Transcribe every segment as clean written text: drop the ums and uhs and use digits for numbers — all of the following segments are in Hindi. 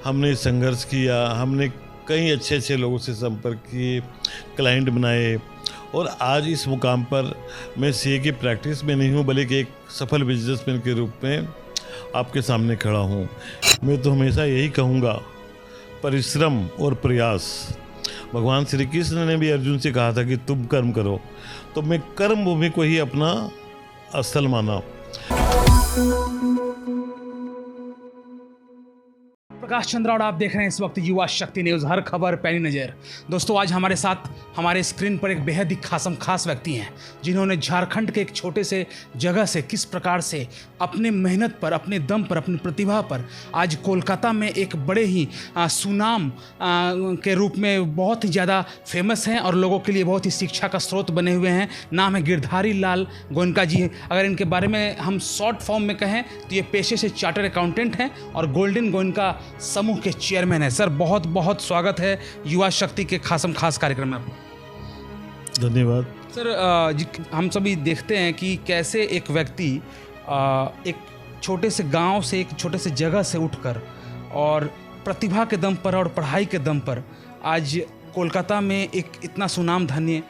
हमने संघर्ष किया, हमने कई अच्छे अच्छे लोगों से संपर्क किए, क्लाइंट बनाए और आज इस मुकाम पर मैं सीए की प्रैक्टिस में नहीं हूँ बल्कि एक सफल बिजनेसमैन के रूप में आपके सामने खड़ा हूँ। मैं तो हमेशा यही कहूँगा, परिश्रम और प्रयास। भगवान श्री कृष्ण ने भी अर्जुन से कहा था कि तुम कर्म करो, तो मैं कर्म भूमि को ही अपना स्थल माना। प्रकाश चंद्रा और आप देख रहे हैं इस वक्त युवा शक्ति न्यूज़, हर खबर पैनी नज़र। दोस्तों, आज हमारे साथ हमारे स्क्रीन पर एक बेहद ही खास व्यक्ति हैं जिन्होंने झारखंड के एक छोटे से जगह से किस प्रकार से अपने मेहनत पर, अपने दम पर, अपनी प्रतिभा पर आज कोलकाता में एक बड़े ही सुनाम के रूप में बहुत ही ज़्यादा फेमस हैं और लोगों के लिए बहुत ही शिक्षा का स्रोत बने हुए हैं। नाम है गिरधारी लाल गोयनका जी। अगर इनके बारे में हम शॉर्ट फॉर्म में कहें तो ये पेशे से चार्टर्ड अकाउंटेंट हैं और गोल्डन गोयनका समूह के चेयरमैन है। सर, बहुत बहुत स्वागत है युवा शक्ति के खास कार्यक्रम में। धन्यवाद सर। हम सभी देखते हैं कि कैसे एक व्यक्ति एक छोटे से गांव से, एक छोटे से जगह से उठकर और प्रतिभा के दम पर और पढ़ाई के दम पर आज कोलकाता में एक इतना सुनाम धन्य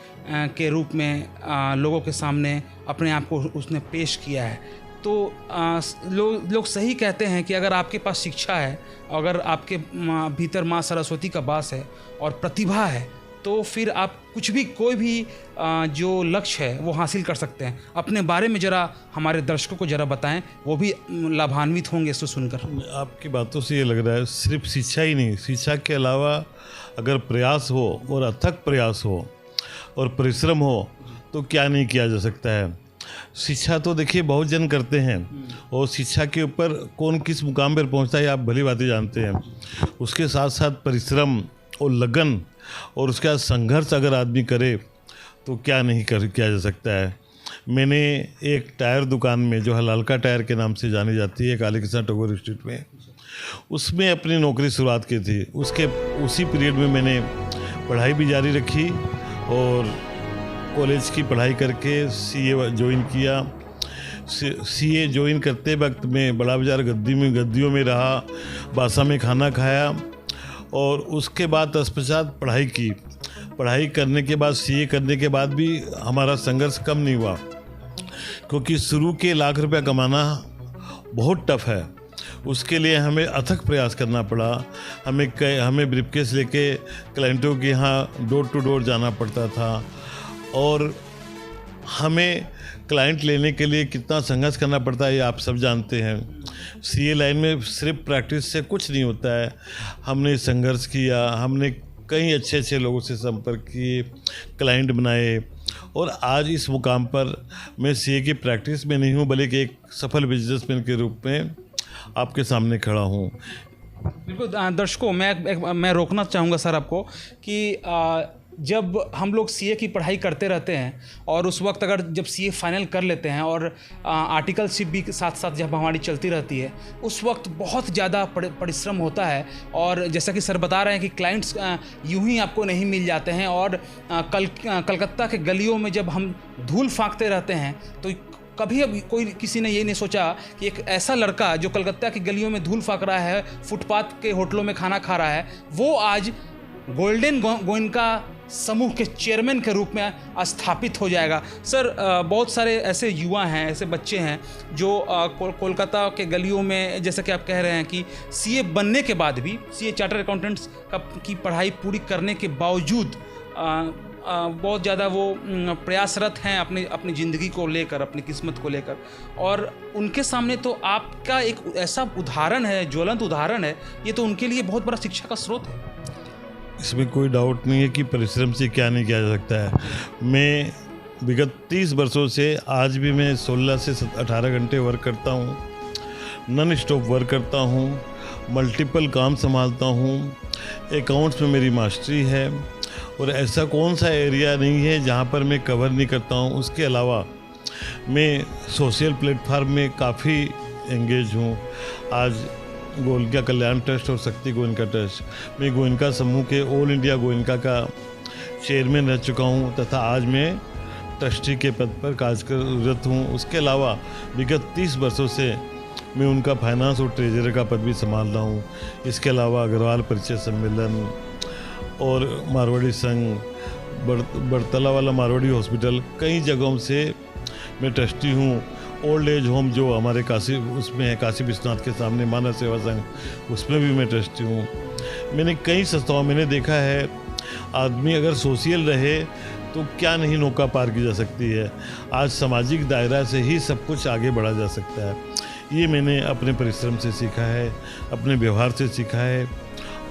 के रूप में लोगों के सामने अपने आप को उसने पेश किया है। तो लोग सही कहते हैं कि अगर आपके पास शिक्षा है, अगर आपके भीतर माँ सरस्वती का वास है और प्रतिभा है, तो फिर आप कुछ भी, कोई भी जो लक्ष्य है वो हासिल कर सकते हैं। अपने बारे में ज़रा हमारे दर्शकों को ज़रा बताएं, वो भी लाभान्वित होंगे इसको सुनकर। आपकी बातों से ये लग रहा है सिर्फ शिक्षा ही नहीं, शिक्षा के अलावा अगर प्रयास हो और अथक प्रयास हो और परिश्रम हो तो क्या नहीं किया जा सकता है। शिक्षा तो देखिए बहुत जन करते हैं और शिक्षा के ऊपर कौन किस मुकाम पर पहुंचता है आप भली बातें जानते हैं। उसके साथ साथ परिश्रम और लगन और उसके बाद संघर्ष अगर आदमी करे तो क्या नहीं किया जा सकता है। मैंने एक टायर दुकान में जो हलालका टायर के नाम से जानी जाती है काली कृष्णा टैगोर स्ट्रीट में, उसमें अपनी नौकरी शुरुआत की थी। उसी पीरियड में मैंने पढ़ाई भी जारी रखी और कॉलेज की पढ़ाई करके सीए ज्वाइन किया। सीए ज्वाइन करते वक्त मैं बड़ा बाज़ार गद्दियों में रहा, बासा में खाना खाया और उसके बाद तत्पश्चात पढ़ाई की। पढ़ाई करने के बाद सीए करने के बाद भी हमारा संघर्ष कम नहीं हुआ, क्योंकि शुरू के लाख रुपया कमाना बहुत टफ है। उसके लिए हमें अथक प्रयास करना पड़ा। हमें ब्रीफकेस लेके क्लाइंटों के यहाँ डोर टू डोर जाना पड़ता था और हमें क्लाइंट लेने के लिए कितना संघर्ष करना पड़ता है ये आप सब जानते हैं। सीए लाइन में सिर्फ प्रैक्टिस से कुछ नहीं होता है। हमने संघर्ष किया, हमने कई अच्छे अच्छे लोगों से संपर्क किए, क्लाइंट बनाए और आज इस मुकाम पर मैं सीए की प्रैक्टिस में नहीं हूँ बल्कि एक सफल बिजनेसमैन के रूप में आपके सामने खड़ा हूँ। बिल्कुल। दर्शकों, मैं रोकना चाहूँगा सर आपको कि जब हम लोग सीए की पढ़ाई करते रहते हैं और उस वक्त अगर जब सीए फाइनल कर लेते हैं और आर्टिकलशिप भी साथ साथ जब हमारी चलती रहती है, उस वक्त बहुत ज़्यादा परिश्रम होता है। और जैसा कि सर बता रहे हैं कि क्लाइंट्स यूं ही आपको नहीं मिल जाते हैं और कलकत्ता के गलियों में जब हम धूल फाँकते रहते हैं तो कभी अब किसी ने ये नहीं सोचा कि एक ऐसा लड़का जो कलकत्ता की गलियों में धूल फाँक रहा है, फुटपाथ के होटलों में खाना खा रहा है, वो आज गोल्डन गोयनका समूह के चेयरमैन के रूप में स्थापित हो जाएगा। सर, बहुत सारे ऐसे युवा हैं, ऐसे बच्चे हैं जो कोलकाता के गलियों में, जैसा कि आप कह रहे हैं कि सीए बनने के बाद भी, सीए चार्टर्ड अकाउंटेंट्स की पढ़ाई पूरी करने के बावजूद बहुत ज़्यादा वो प्रयासरत हैं अपनी ज़िंदगी को लेकर, अपनी किस्मत को लेकर। और उनके सामने तो आपका एक ऐसा उदाहरण है, ज्वलंत उदाहरण है, ये तो उनके लिए बहुत बड़ा शिक्षा का स्रोत है। इसमें कोई डाउट नहीं है कि परिश्रम से क्या नहीं किया जा सकता है। मैं विगत 30 वर्षों से आज भी मैं 16 से 18 घंटे वर्क करता हूँ, नॉन स्टॉप वर्क करता हूँ, मल्टीपल काम संभालता हूँ, अकाउंट्स में मेरी मास्टरी है और ऐसा कौन सा एरिया नहीं है जहाँ पर मैं कवर नहीं करता हूँ। उसके अलावा मैं सोशल प्लेटफार्म में काफ़ी एंगेज हूँ। आज गोयनका कल्याण ट्रस्ट और शक्ति गोयनका ट्रस्ट में गोयनका समूह के ऑल इंडिया गोयनका का चेयरमैन रह चुका हूँ तथा आज मैं ट्रस्टी के पद पर कार्यरत हूँ। उसके अलावा विगत 30 वर्षों से मैं उनका फाइनेंस और ट्रेजरर का पद भी संभाल रहा हूँ। इसके अलावा अग्रवाल परिचय सम्मेलन और मारवाड़ी संघ, बड़तला वाला मारवाड़ी हॉस्पिटल, कई जगहों से मैं ट्रस्टी हूँ। ओल्ड एज होम जो हमारे काशी उसमें है, काशी विश्वनाथ के सामने मानव सेवा संघ, उसमें भी मैं ट्रस्टी हूँ। मैंने कई संस्थाओं मैंने देखा है, आदमी अगर सोशल रहे तो क्या नहीं नौका पार की जा सकती है। आज सामाजिक दायरा से ही सब कुछ आगे बढ़ा जा सकता है। ये मैंने अपने परिश्रम से सीखा है, अपने व्यवहार से सीखा है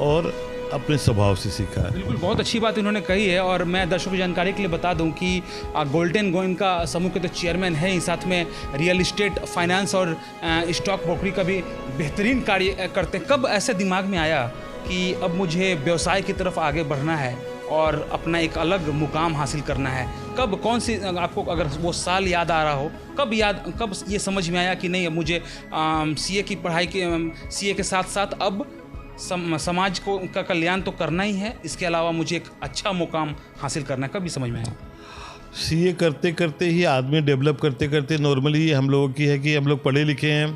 और अपने स्वभाव से सीखा है। बिल्कुल, बहुत अच्छी बात इन्होंने कही है। और मैं दर्शकों की जानकारी के लिए बता दूं कि गोल्डन गोइंका समूह के तो चेयरमैन हैं ही, साथ में रियल इस्टेट, फाइनेंस और स्टॉक ब्रोकरी का भी बेहतरीन कार्य करते हैं। कब ऐसे दिमाग में आया कि अब मुझे व्यवसाय की तरफ आगे बढ़ना है और अपना एक अलग मुकाम हासिल करना है? कब, कौन सी, आपको अगर वो साल याद आ रहा हो, कब ये समझ में आया कि नहीं अब मुझे सीए की पढ़ाई के सीए के साथ साथ अब समाज को का कल्याण तो करना ही है, इसके अलावा मुझे एक अच्छा मुकाम हासिल करना है? कब ये समझ में आया? सीए करते करते ही आदमी डेवलप करते करते, नॉर्मली हम लोगों की है कि हम लोग पढ़े लिखे हैं,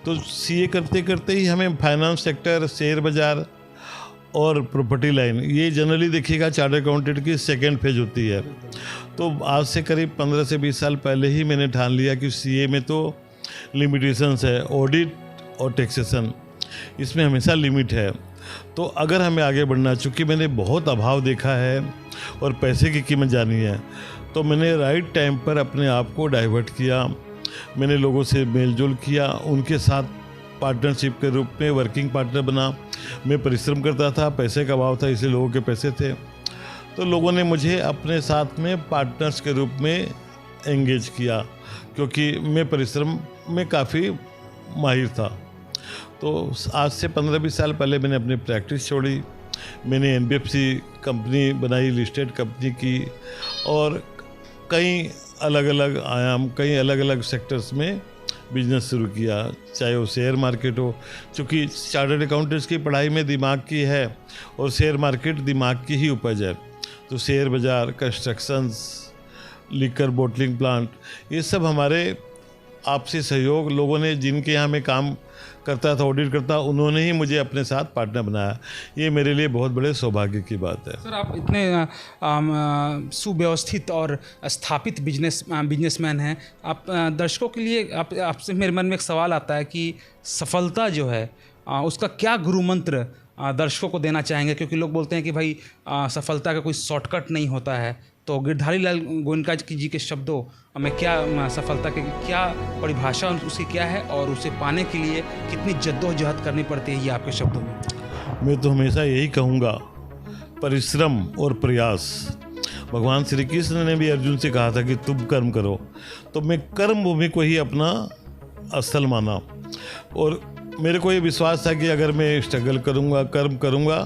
तो सीए करते करते ही हमें फाइनेंस सेक्टर, शेयर बाज़ार और प्रॉपर्टी लाइन, ये जनरली देखिएगा चार्टर्ड अकाउंटेंट की सेकेंड फेज होती है। तो आज से करीब 15 से 20 साल पहले ही मैंने ठान लिया कि सीए में तो लिमिटेशंस है, ऑडिट और टैक्सेशन, इसमें हमेशा लिमिट है। तो अगर हमें आगे बढ़ना, चूँकि मैंने बहुत अभाव देखा है और पैसे की कीमत जानी है, तो मैंने राइट टाइम पर अपने आप को डाइवर्ट किया। मैंने लोगों से मेलजोल किया, उनके साथ पार्टनरशिप के रूप में वर्किंग पार्टनर बना। मैं परिश्रम करता था, पैसे का अभाव था, इसलिए लोगों के पैसे थे, तो लोगों ने मुझे अपने साथ में पार्टनर्स के रूप में एंगेज किया, क्योंकि मैं परिश्रम में काफ़ी माहिर था। तो आज से 15-20 साल पहले मैंने अपनी प्रैक्टिस छोड़ी, मैंने एनबीएफसी कंपनी बनाई, लिस्टेड कंपनी की, और कई अलग अलग आयाम, कई अलग अलग सेक्टर्स में बिजनेस शुरू किया, चाहे वो शेयर मार्केट हो, क्योंकि चार्टर्ड अकाउंटेंट्स की पढ़ाई में दिमाग की है और शेयर मार्केट दिमाग की ही उपज है। तो शेयर बाज़ार, कंस्ट्रक्शंस, लिकर बोटलिंग प्लांट, ये सब हमारे आपसी सहयोग, लोगों ने जिनके यहाँ मैं काम करता था, ऑडिट करता, उन्होंने ही मुझे अपने साथ पार्टनर बनाया। ये मेरे लिए बहुत बड़े सौभाग्य की बात है। सर, आप इतने सुव्यवस्थित और स्थापित बिजनेसमैन हैं। आप दर्शकों के लिए आपसे मेरे मन में एक सवाल आता है कि सफलता जो है उसका क्या गुरु मंत्र दर्शकों को देना चाहेंगे? क्योंकि लोग बोलते हैं कि भाई सफलता का कोई शॉर्टकट नहीं होता है। तो गिरधारी लाल गोयनका जी के शब्दों में क्या सफलता की क्या परिभाषा उसकी क्या है और उसे पाने के लिए कितनी जद्दोजहद करनी पड़ती है, ये आपके शब्दों में? मैं तो हमेशा यही कहूँगा, परिश्रम और प्रयास। भगवान श्री कृष्ण ने भी अर्जुन से कहा था कि तुम कर्म करो, तो मैं कर्म भूमि को ही अपना स्थल माना, और मेरे को ये विश्वास था कि अगर मैं स्ट्रगल करूँगा, कर्म करूँगा,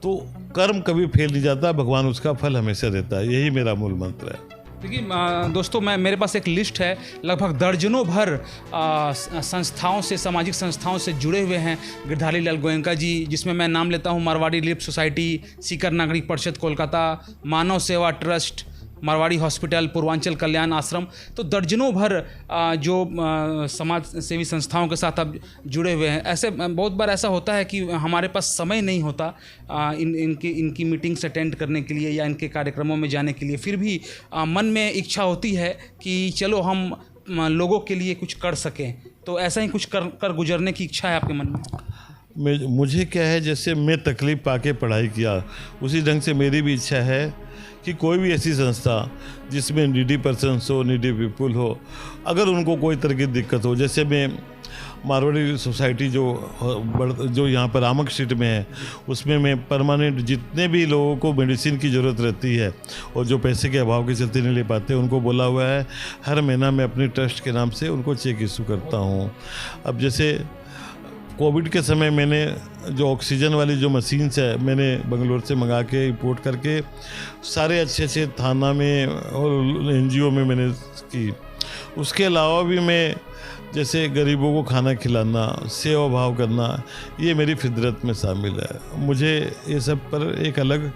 तो कर्म कभी फेल नहीं जाता, भगवान उसका फल हमेशा देता है। यही मेरा मूल मंत्र है। देखिए दोस्तों, मेरे पास एक लिस्ट है, लगभग दर्जनों भर संस्थाओं से, सामाजिक संस्थाओं से जुड़े हुए हैं गिरधारी लाल गोयनका जी, जिसमें मैं नाम लेता हूं मारवाड़ी लिप सोसाइटी, सीकर नागरिक परिषद कोलकाता, मानव सेवा ट्रस्ट, मारवाड़ी हॉस्पिटल, पूर्वांचल कल्याण आश्रम। तो दर्जनों भर जो समाज सेवी संस्थाओं के साथ अब जुड़े हुए हैं। ऐसे बहुत बार ऐसा होता है कि हमारे पास समय नहीं होता इनकी मीटिंग्स अटेंड करने के लिए या इनके कार्यक्रमों में जाने के लिए, फिर भी मन में इच्छा होती है कि चलो हम लोगों के लिए कुछ कर सकें। तो ऐसा ही कुछ कर गुजरने की इच्छा है आपके मन में? मुझे क्या है, जैसे मैं तकलीफ पाके पढ़ाई किया, उसी ढंग से मेरी भी इच्छा है कि कोई भी ऐसी संस्था जिसमें नीडी पर्सन्स हो, नीडी पीपुल हो, अगर उनको कोई तरह की दिक्कत हो, जैसे मैं मारवाड़ी सोसाइटी जो यहाँ पर आमक स्ट्रीट में है, उसमें मैं परमानेंट जितने भी लोगों को मेडिसिन की ज़रूरत रहती है और जो पैसे के अभाव के चलते नहीं ले पाते, उनको बोला हुआ है हर महीना मैं अपनी ट्रस्ट के नाम से उनको चेक इशू करता हूँ। अब जैसे कोविड के समय मैंने जो ऑक्सीजन वाली जो मशीन्स है, मैंने बंगलोर से मंगा के इंपोर्ट करके सारे अच्छे थाना में और एनजीओ में मैंने की। उसके अलावा भी मैं जैसे गरीबों को खाना खिलाना, सेवा भाव करना, ये मेरी फितरत में शामिल है। मुझे ये सब पर एक अलग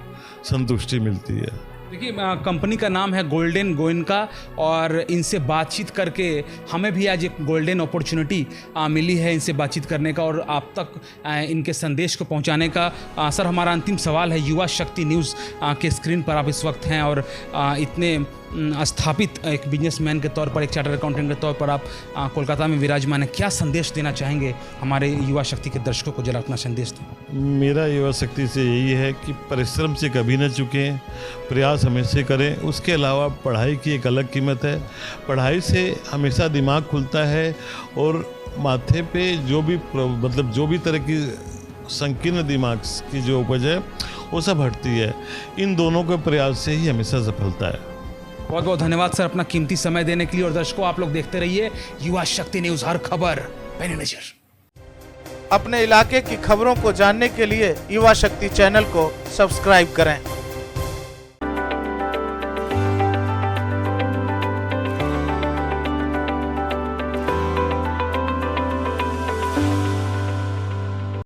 संतुष्टि मिलती है। देखिए कंपनी का नाम है गोल्डन गोयनका और इनसे बातचीत करके हमें भी आज एक गोल्डन अपॉर्चुनिटी मिली है इनसे बातचीत करने का और आप तक इनके संदेश को पहुंचाने का। सर हमारा अंतिम सवाल है, युवा शक्ति न्यूज़ के स्क्रीन पर आप इस वक्त हैं और इतने स्थापित एक बिजनेसमैन के तौर पर, एक चार्टर्ड अकाउंटेंट के तौर पर आप कोलकाता में विराजमान हैं, क्या संदेश देना चाहेंगे हमारे युवा शक्ति के दर्शकों को? जरा अपना संदेश दें। मेरा युवा शक्ति से यही है कि परिश्रम से कभी न चूकें, प्रयास हमेशा करें। उसके अलावा पढ़ाई की एक अलग कीमत है। पढ़ाई से हमेशा दिमाग खुलता है और माथे पे जो भी तरह की संकीर्ण दिमाग की जो उपज है वो सब हटती है। इन दोनों के प्रयास से ही हमेशा सफलता है। बहुत बहुत धन्यवाद सर अपना कीमती समय देने के लिए। और दर्शकों आप लोग देखते रहिए युवा शक्ति न्यूज़, हर खबर पैनी नजर। अपने इलाके की खबरों को जानने के लिए युवा शक्ति चैनल को सब्सक्राइब करें।